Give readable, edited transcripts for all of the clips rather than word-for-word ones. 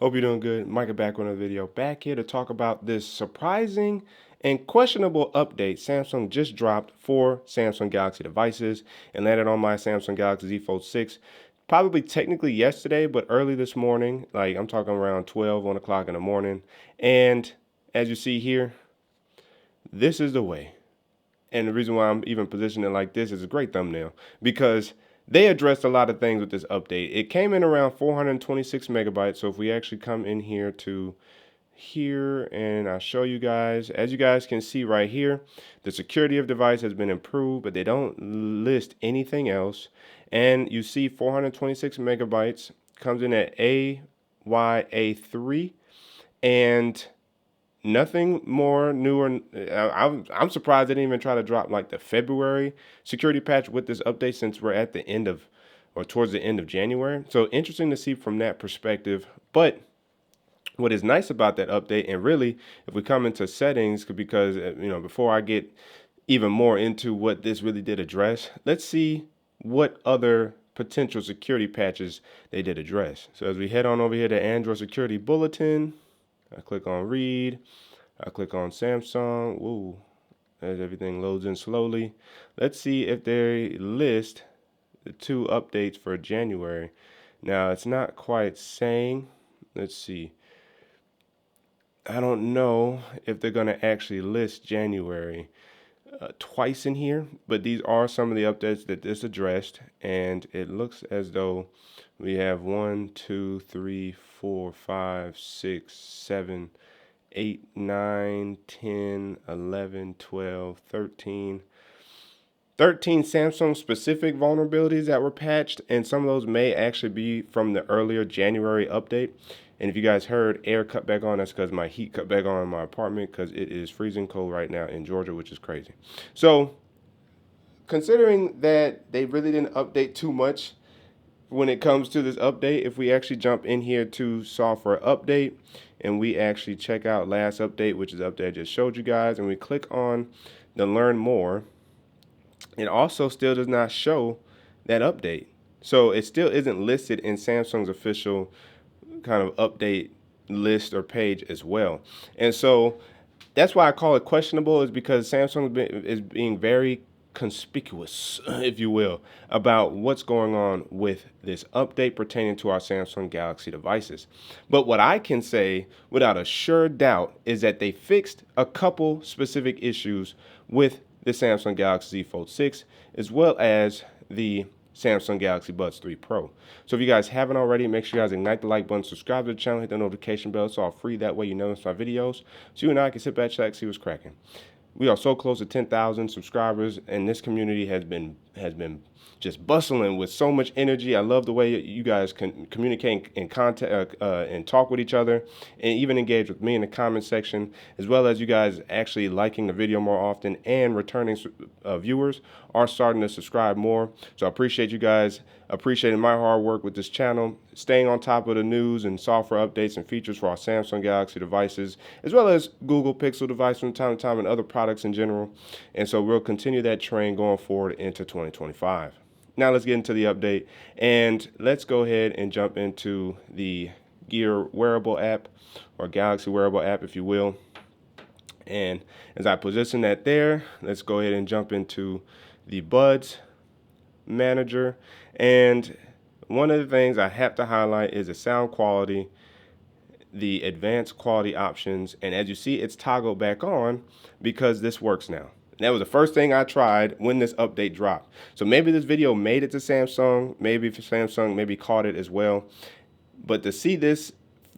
Hope you're doing good. Micah back with another video. Back here to talk about this surprising and questionable update Samsung just dropped for Samsung Galaxy devices and landed on my Samsung Galaxy Z Fold 6. Probably technically yesterday, but early this morning. Like I'm talking around 12, 1 o'clock in the morning. And as you see here, this is the way. And the reason why I'm even positioning it like this is a great thumbnail because they addressed a lot of things with this update. It came in around 426 megabytes. So if we actually come in here to here and I'll show you guys, as you guys can see right here, the security of device has been improved, but they don't list anything else. And you see 426 megabytes comes in at AYA3 and nothing more newer. I'm surprised they didn't even try to drop like the February security patch with this update since we're at the end of or towards the end of January. So interesting to see from that perspective. But what is nice about that update, and really, if we come into settings, because before I get even more into what this really did address, let's see what other potential security patches they did address. So as we head on over here to Android Security Bulletin, I click on read. I click on Samsung. Woo, as everything loads in slowly. Let's see if they list the two updates for January. Now it's not quite saying. Let's see. I don't know if they're going to actually list January twice in here, but these are some of the updates that this addressed, and it looks as though we have 1, 2, 3, 4, 5, 6, 7, 8, 9, 10, 11, 12, 13. 13 Samsung specific vulnerabilities that were patched, and some of those may actually be from the earlier January update. And if you guys heard air cut back on, that's because my heat cut back on in my apartment because it is freezing cold right now in Georgia, which is crazy. So considering that they really didn't update too much when it comes to this update, if we actually jump in here to software update and we actually check out last update, which is the update I just showed you guys, and we click on the learn more, it also still does not show that update. So it still isn't listed in Samsung's official kind of update list or page as well. And so that's why I call it questionable, is because Samsung is being very conspicuous, if you will, about what's going on with this update pertaining to our Samsung Galaxy devices. But what I can say without a sure doubt is that they fixed a couple specific issues with the Samsung Galaxy Z Fold 6 as well as the Samsung Galaxy Buds 3 Pro. So if you guys haven't already, make sure you guys ignite the like button, subscribe to the channel, hit the notification bell. It's all free. That way you notice my videos. So you and I can sit back, check, see what's cracking. We are so close to 10,000 subscribers, and this community has been just bustling with so much energy. I love the way you guys can communicate and contact and talk with each other, and even engage with me in the comment section, as well as you guys actually liking the video more often, and returning viewers are starting to subscribe more. So I appreciate you guys appreciating my hard work with this channel, staying on top of the news and software updates and features for our Samsung Galaxy devices, as well as Google Pixel device from time to time and other products in general. And so we'll continue that train going forward into 2025. Now let's get into the update, and let's go ahead and jump into the Gear wearable app, or Galaxy wearable app, if you will. And as I position that there, let's go ahead and jump into the Buds Manager. And one of the things I have to highlight is the sound quality, the advanced quality options, and as you see, it's toggled back on because this works now. That was the first thing I tried when this update dropped. So maybe this video made it to Samsung, maybe Samsung maybe caught it as well. But to see this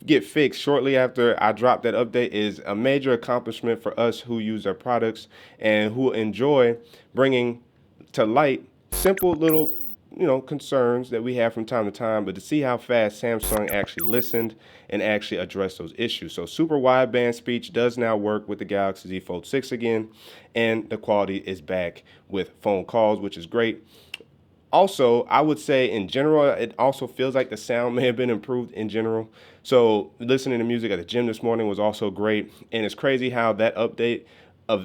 get fixed shortly after I dropped that update is a major accomplishment for us who use our products and who enjoy bringing to light simple little concerns that we have from time to time, but to see how fast Samsung actually listened and actually addressed those issues. So super wideband speech does now work with the Galaxy Z Fold 6 again, and the quality is back with phone calls, which is great. Also, I would say in general, it also feels like the sound may have been improved in general. So listening to music at the gym this morning was also great. And it's crazy how that update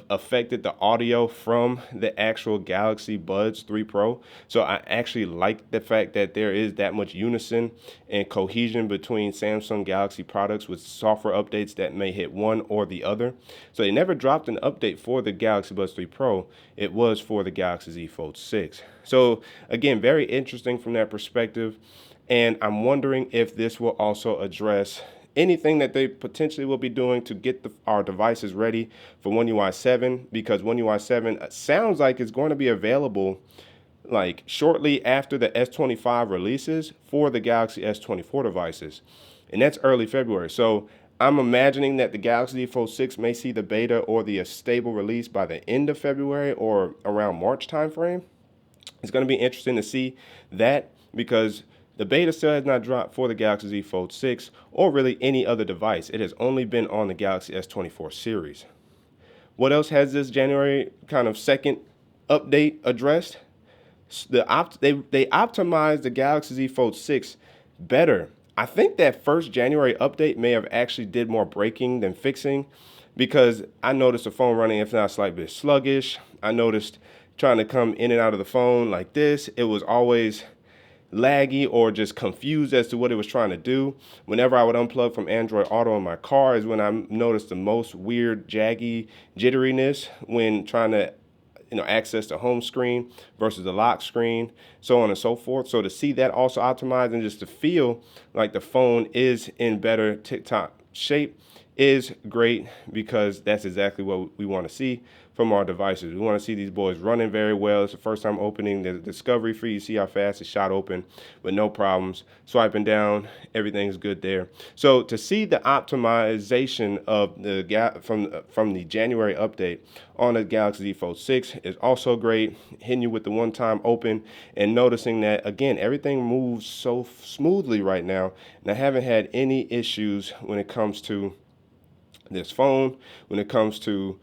affected the audio from the actual Galaxy Buds 3 Pro. So I actually like the fact that there is that much unison and cohesion between Samsung Galaxy products with software updates that may hit one or the other. So they never dropped an update for the Galaxy Buds 3 Pro. It was for the Galaxy Z Fold 6. So again, very interesting from that perspective. And I'm wondering if this will also address anything that they potentially will be doing to get our devices ready for One UI 7, because One UI 7 sounds like it's going to be available like shortly after the S25 releases for the Galaxy S24 devices. And that's early February. So I'm imagining that the Galaxy Z Fold 6 may see the beta or the stable release by the end of February or around March timeframe. It's going to be interesting to see that, because the beta still has not dropped for the Galaxy Z Fold 6 or really any other device. It has only been on the Galaxy S24 series. What else has this January kind of second update addressed? They optimized the Galaxy Z Fold 6 better. I think that first January update may have actually did more breaking than fixing, because I noticed the phone running, if not slightly bit sluggish. I noticed trying to come in and out of the phone like this, it was always laggy or just confused as to what it was trying to do. Whenever I would unplug from Android Auto in my car is when I noticed the most weird, jaggy jitteriness when trying to access the home screen versus the lock screen, so on and so forth. So to see that also optimized and just to feel like the phone is in better tip-top shape is great, because that's exactly what we want to see from our devices. We want to see these boys running very well. It's the first time opening the discovery free. You see how fast it shot open with no problems. Swiping down, everything's good there. So to see the optimization of the from the January update on the Galaxy Z Fold 6 is also great. Hitting you with the one-time open and noticing that, again, everything moves so smoothly right now, and I haven't had any issues when it comes to this phone, when it comes to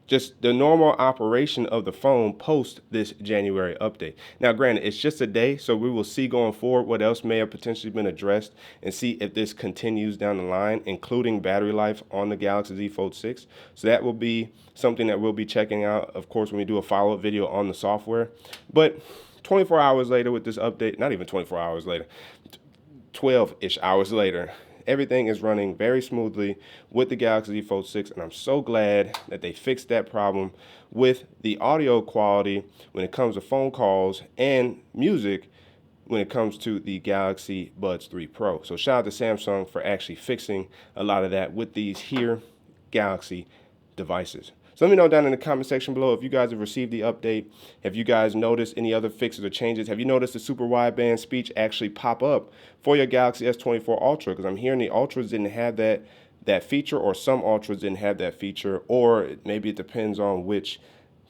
just the normal operation of the phone post this January update. Now, granted, it's just a day, so we will see going forward what else may have potentially been addressed and see if this continues down the line, including battery life on the Galaxy Z Fold 6. So that will be something that we'll be checking out, of course, when we do a follow-up video on the software. But 24 hours later with this update, not even 24 hours later, 12-ish hours later, everything is running very smoothly with the Galaxy Z Fold 6, and I'm so glad that they fixed that problem with the audio quality when it comes to phone calls and music when it comes to the Galaxy Buds 3 Pro. So shout out to Samsung for actually fixing a lot of that with these here Galaxy devices. So let me know down in the comment section below if you guys have received the update. Have you guys noticed any other fixes or changes? Have you noticed the super wideband speech actually pop up for your Galaxy S24 Ultra? Because I'm hearing the Ultras didn't have that feature, or some Ultras didn't have that feature, or maybe it depends on which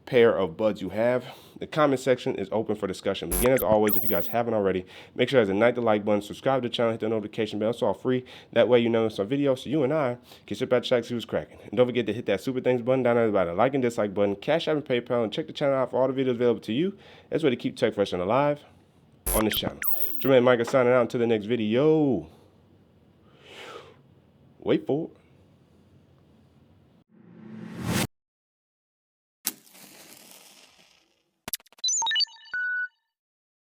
pair of buds you have. The comment section is open for discussion. Again, as always, if you guys haven't already, make sure to hit the like button, subscribe to the channel, hit the notification bell. It's all free. That way you know it's a video, so you and I can sit back, check, see what's cracking. And don't forget to hit that super thanks button down there by the like and dislike button, Cash App and PayPal, and check the channel out for all the videos available to you. That's way to keep tech fresh and alive on this channel. Jermaine Micah signing out until the next video. Wait for it.